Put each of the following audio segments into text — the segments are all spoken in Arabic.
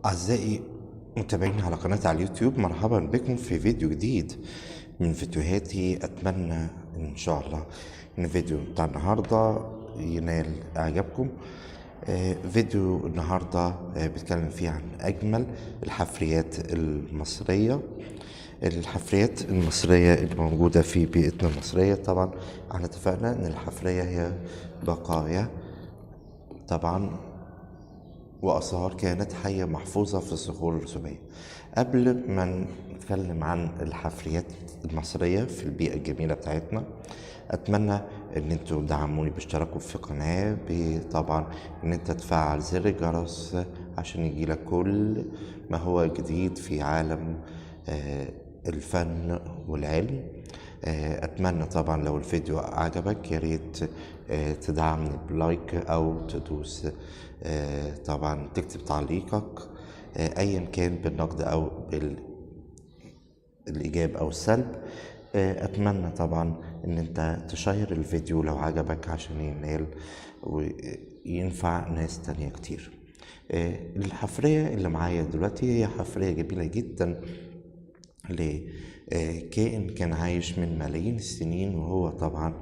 أعزائي متابعين على قناتي على اليوتيوب، مرحبا بكم في فيديو جديد من فيديوهاتي. أتمنى إن شاء الله إن الفيديو بتاع النهاردة ينال إعجابكم. فيديو النهاردة بيتكلم فيه عن أجمل الحفريات المصرية. الحفريات المصرية اللي موجودة في بيئتنا المصرية. طبعا احنا اتفقنا إن الحفرية هي بقايا طبعا وآثار كانت حية محفوظة في الصخور الرسوبية. قبل ما نتكلم عن الحفريات المصرية في البيئة الجميلة بتاعتنا، أتمنى إن انتوا تدعموني باشتراككم في قناة، طبعا إن انت تفعل زر الجرس عشان يجيلك كل ما هو جديد في عالم الفن والعلم. أتمنى طبعا لو الفيديو عجبك يا ريت تدعمني بلايك أو تدوس طبعا تكتب تعليقك أيا كان بالنقد أو بالإيجاب أو السلب. أتمنى طبعا إن أنت تشير الفيديو لو عجبك عشان ينال وينفع ناس تانية كتير. الحفرية اللي معايا دلوقتي هي حفرية جميلة جدا لكائن كان عايش من ملايين السنين، وهو طبعا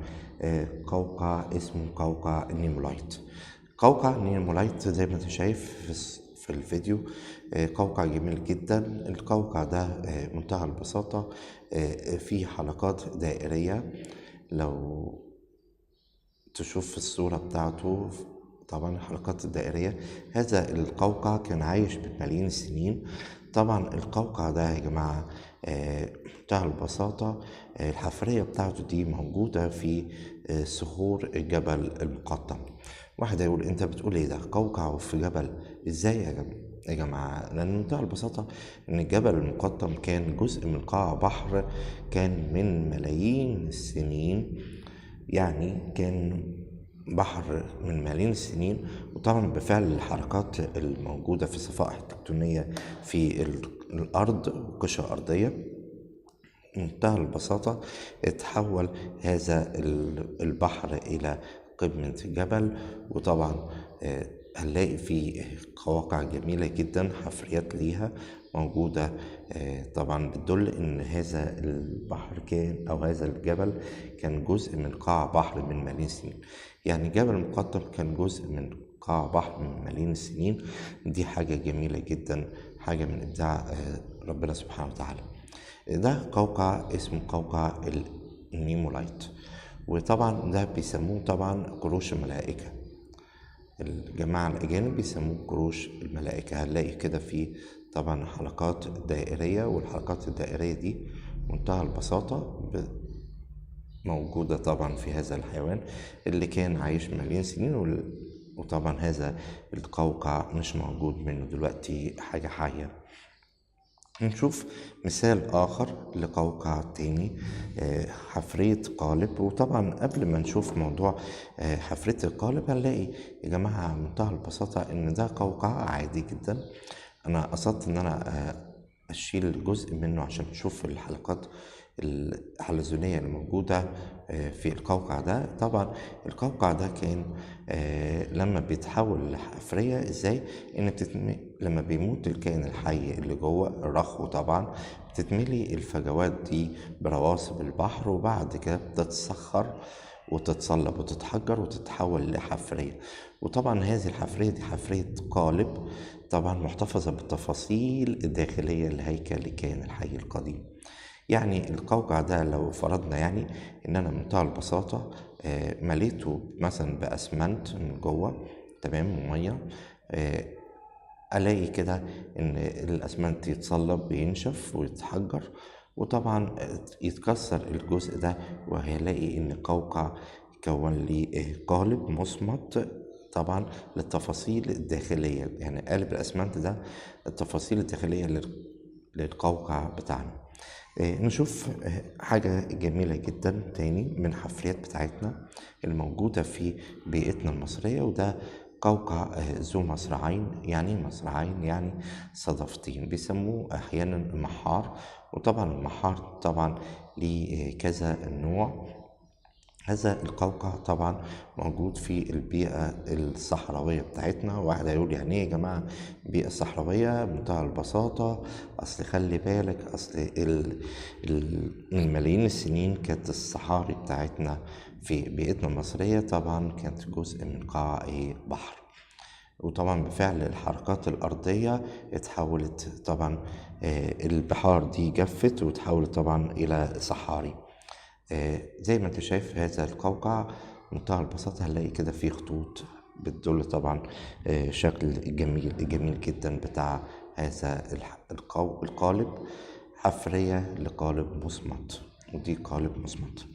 قوقع اسمه قوقع النيمولايت. قوقع النيمولايت زي ما انت شايف في الفيديو قوقع جميل جدا. القوقع ده منتهى البساطة، فيه حلقات دائرية. لو تشوف في الصورة بتاعته طبعا الحلقات الدائرية، هذا القوقع كان عايش من ملايين السنين. طبعا القوقع ده يا جماعة منتهى البساطة، الحفرية بتاعته دي موجودة في صخور جبل المقطم. واحد يقول انت بتقول ايه ده قوقع في جبل؟ ازاي يا جماعة؟ لأن منتهى البساطة إن الجبل المقطم كان جزء من قاع بحر كان من ملايين السنين، يعني كان بحر من ملايين السنين. وطبعا بفعل الحركات الموجودة في الصفائح التكتونية في الأرض والقشرة الأرضية، منتهى البساطة اتحول هذا البحر إلى قمة جبل. وطبعا هنلاقي فيه قواقع جميلة جدا، حفريات ليها موجودة طبعا بتدل ان هذا البحر كان او هذا الجبل كان جزء من قاع بحر من ملايين السنين. يعني جبل المقطم كان جزء من قاع بحر من ملايين السنين. دي حاجة جميلة جدا، حاجة من ابداع ربنا سبحانه وتعالى. ده قوقع اسمه قوقع النيمولايت، وطبعا ده بيسموه طبعا قروش الملائكة. الجماعة الأجانب بيسموه قروش الملائكة. هنلاقي كده في طبعا حلقات دائرية، والحلقات الدائرية دي منتهى البساطة موجودة طبعا في هذا الحيوان اللي كان عايش ملايين سنين. وطبعا هذا القوقع مش موجود منه دلوقتي حاجة حية. نشوف مثال آخر لقوقع تاني، حفرية قالب. وطبعا قبل ما نشوف موضوع حفرية القالب، هنلاقي يا جماعة منتهى البساطة إن ده قوقع عادي جدا. أنا قصدت إن أنا أشيل جزء منه عشان نشوف الحلقات الحلزونية اللي موجودة في القوقع ده. طبعا القوقع ده كان لما بيتحول لحفرية ازاي، لما بيموت الكائن الحي اللي جوه الرخو طبعا بتتملي الفجوات دي برواسب البحر، وبعد كده بتتسخر وتتصلب وتتحجر وتتحول لحفرية. وطبعا هذه الحفرية دي حفرية قالب، طبعا محتفظة بالتفاصيل الداخلية لهيكل الكائن الحي القديم. يعني القوقع ده لو فرضنا يعني ان انا بمنتهى البساطة مليته مثلا باسمنت من جوه تمام وميه، الاقي كده ان الاسمنت يتصلب بينشف ويتحجر، وطبعا يتكسر الجزء ده، وهلاقي ان القوقع كون لي قالب مصمت طبعا للتفاصيل الداخلية. يعني قالب الاسمنت ده التفاصيل الداخلية للقوقع بتاعنا. نشوف حاجة جميلة جدا تاني من حفريات بتاعتنا الموجودة في بيئتنا المصرية، وده قوقع ذو مصرعين. يعني مصرعين يعني صدفتين، بيسموه أحيانا المحار. وطبعا المحار طبعا ليه كذا نوع. هذا القوقع طبعا موجود في البيئة الصحراوية بتاعتنا. واحد هيقول يعني ايه يا جماعة بيئة صحراوية؟ بمنتهى البساطة، اصل خلي بالك، اصل من ملايين السنين كانت الصحاري بتاعتنا في بيئتنا المصرية طبعا كانت جزء من قاع بحر، وطبعا بفعل الحركات الأرضية اتحولت طبعا، البحار دي جفت وتحولت طبعا إلى صحاري. زي ما انت شايف هذا القوقع بمنتهى البساطة هنلاقي كده فيه خطوط بتدل طبعا شكل جميل جدا بتاع هذا القالب، حفرية لقالب مصمت، ودي قالب مصمت.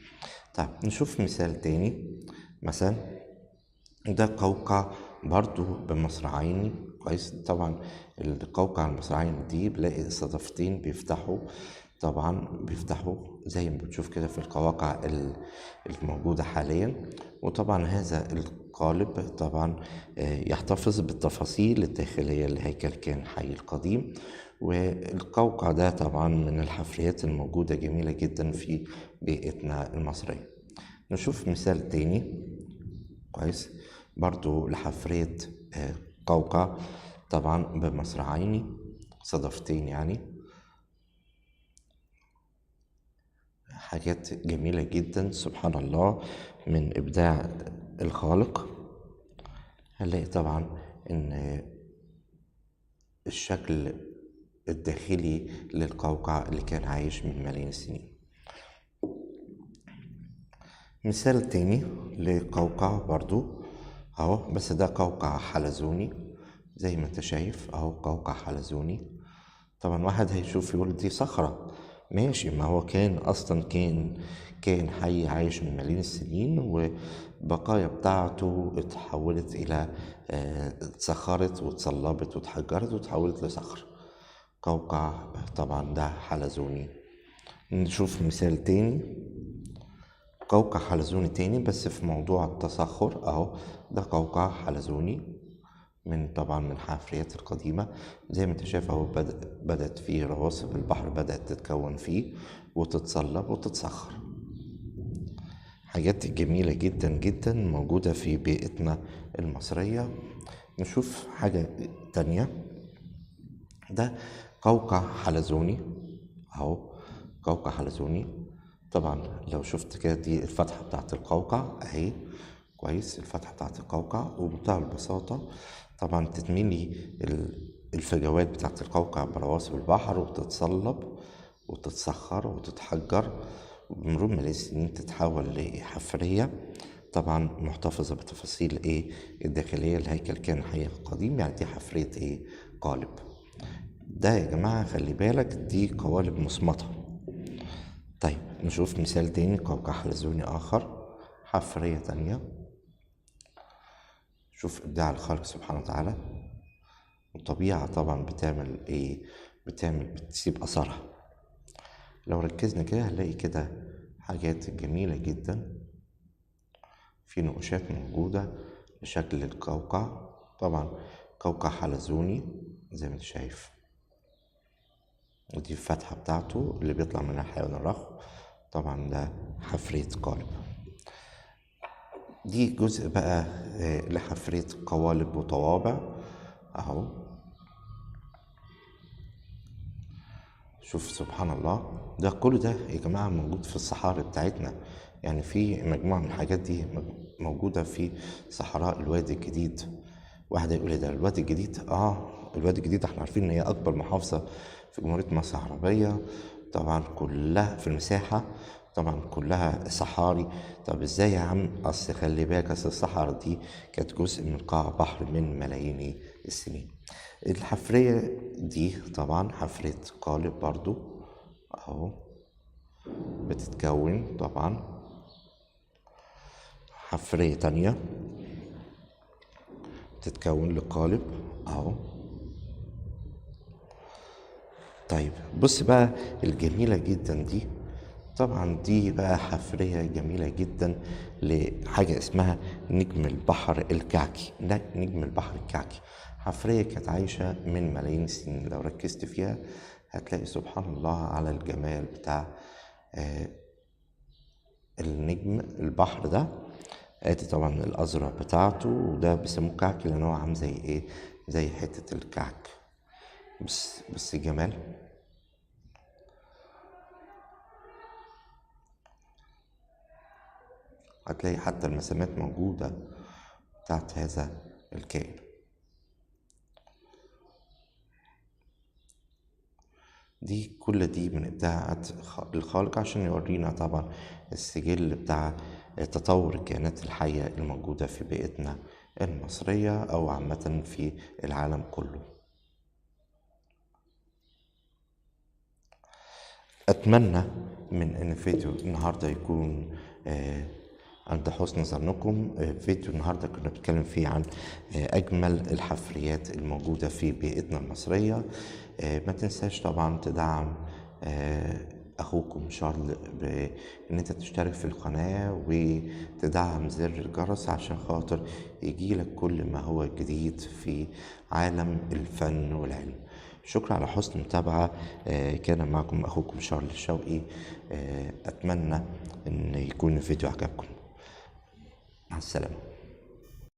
طيب نشوف مثال تاني. مثلا ده قوقع برضو بمصراعيني. كويس، طبعا القوقع المصراعيني دي بلاقي الصدفتين بيفتحوا، طبعا بيفتحوا زي ما بتشوف كده في القواقع الموجودة حاليا. وطبعا هذا القالب طبعا يحتفظ بالتفاصيل الداخلية لهيكل كائن حي القديم. والقوقع ده طبعا من الحفريات الموجودة جميلة جدا في بيئتنا المصرية. نشوف مثال تاني. كويس، برضو لحفرية قوقع طبعا بمصراعيني، صدفتين يعني، حاجات جميلة جدا سبحان الله من إبداع الخالق. هنلاقي طبعا إن الشكل الداخلي للقوقع اللي كان عايش من ملايين السنين. مثال تاني لقوقع برضو اهو، بس ده قوقع حلزوني زي ما انت شايف اهو، قوقع حلزوني. طبعا واحد هيشوف يقول دي صخرة، ماشي، ما هو كان اصلا كائن حي عايش من ملايين السنين، وبقايا بتاعته اتحولت الى اتسخرت واتصلبت واتحجرت واتحولت لصخر. قوقع طبعا ده حلزوني. نشوف مثال تاني، قوقع حلزوني تاني بس في موضوع التصخر اهو. ده قوقع حلزوني طبعا من الحفريات القديمة. زي ما انت شايف اهو بدأت فيه رواسب البحر، بدأت تتكون فيه وتتصلب وتتصخر. حاجات جميلة جدا جدا موجودة في بيئتنا المصرية. نشوف حاجة تانية. ده قوقع حلزوني اهو، قوقع حلزوني. طبعا لو شفت كده دي الفتحة بتاعت القوقع اهي، كويس، الفتحة بتاعت القوقع وبمنتهى البساطة طبعا تتملي الفجوات بتاعت القوقع برواسب البحر وتتصلب وتتسخر وتتحجر، وبمرور ملايين السنين تتحول لحفرية طبعا محتفظة بتفاصيل الداخلية لهيكل كائن حي قديم. يعني دي حفرية قالب. ده يا جماعة خلي بالك دي قوالب مصمتة. طيب نشوف مثال تاني، قوقع حلزوني آخر، حفرية تانية. شوف إبداع الخالق سبحانه وتعالى. الطبيعة طبعا بتسيب أثرها. لو ركزنا كده هنلاقي كده حاجات جميلة جدا، في نقوشات موجودة لشكل القوقع. طبعا قوقع حلزوني زي ما انت شايف، ودي الفتحة بتاعته اللي بيطلع منها حيوان الرخو. طبعا ده حفرية قالب. دي جزء بقى لحفرية قوالب وطوابع اهو. شوف سبحان الله، ده كل ده يا جماعة موجود في الصحاري بتاعتنا. يعني في مجموعة من الحاجات دي موجودة في صحراء الوادي الجديد. واحد يقول لي ده الوادي الجديد؟ الوادي الجديد احنا عارفين ان هي اكبر محافظة في جمهورية مصر العربية، طبعا كلها في المساحة، طبعا كلها صحاري. طب ازاي يا عم؟ اصل خلي بالك اصل الصحراء دي كانت جزء من قاع بحر من ملايين السنين. الحفرية دي طبعا حفرية قالب برضو اهو، بتتكون طبعا حفرية تانية بتتكون لقالب اهو. طيب بص بقى الجميلة جدا دي، طبعا دي بقى حفرية جميلة جدا لحاجة اسمها نجم البحر الكعكي. ده نجم البحر الكعكي، حفرية كانت عايشة من ملايين السنين. لو ركزت فيها هتلاقي سبحان الله على الجمال بتاع النجم البحر ده. ادي طبعا الازرق بتاعته، وده بيسموه كعك لان هو عامل زي ايه، زي حتة الكعك. بس جمال. هتلاقي حتى المسامات موجودة بتاعت هذا الكائن. كل دي من إبداعات الخالق عشان يورينا طبعا السجل بتاع تطور الكائنات الحية الموجودة في بيئتنا المصرية أو عامة في العالم كله. أتمنى من إن فيديو النهاردة يكون عند حسن ظنكم. فيديو النهاردة كنا بنتكلم فيه عن أجمل الحفريات الموجودة في بيئتنا المصرية. ما تنساش طبعا تدعم أخوكم شارل بإن أنت تشترك في القناة وتدعم زر الجرس عشان خاطر يجيلك كل ما هو جديد في عالم الفن والعلم. شكرا على حسن المتابعة. كان معكم أخوكم شارل الشوقي. أتمنى أن يكون الفيديو عجبكم. مع السلامة.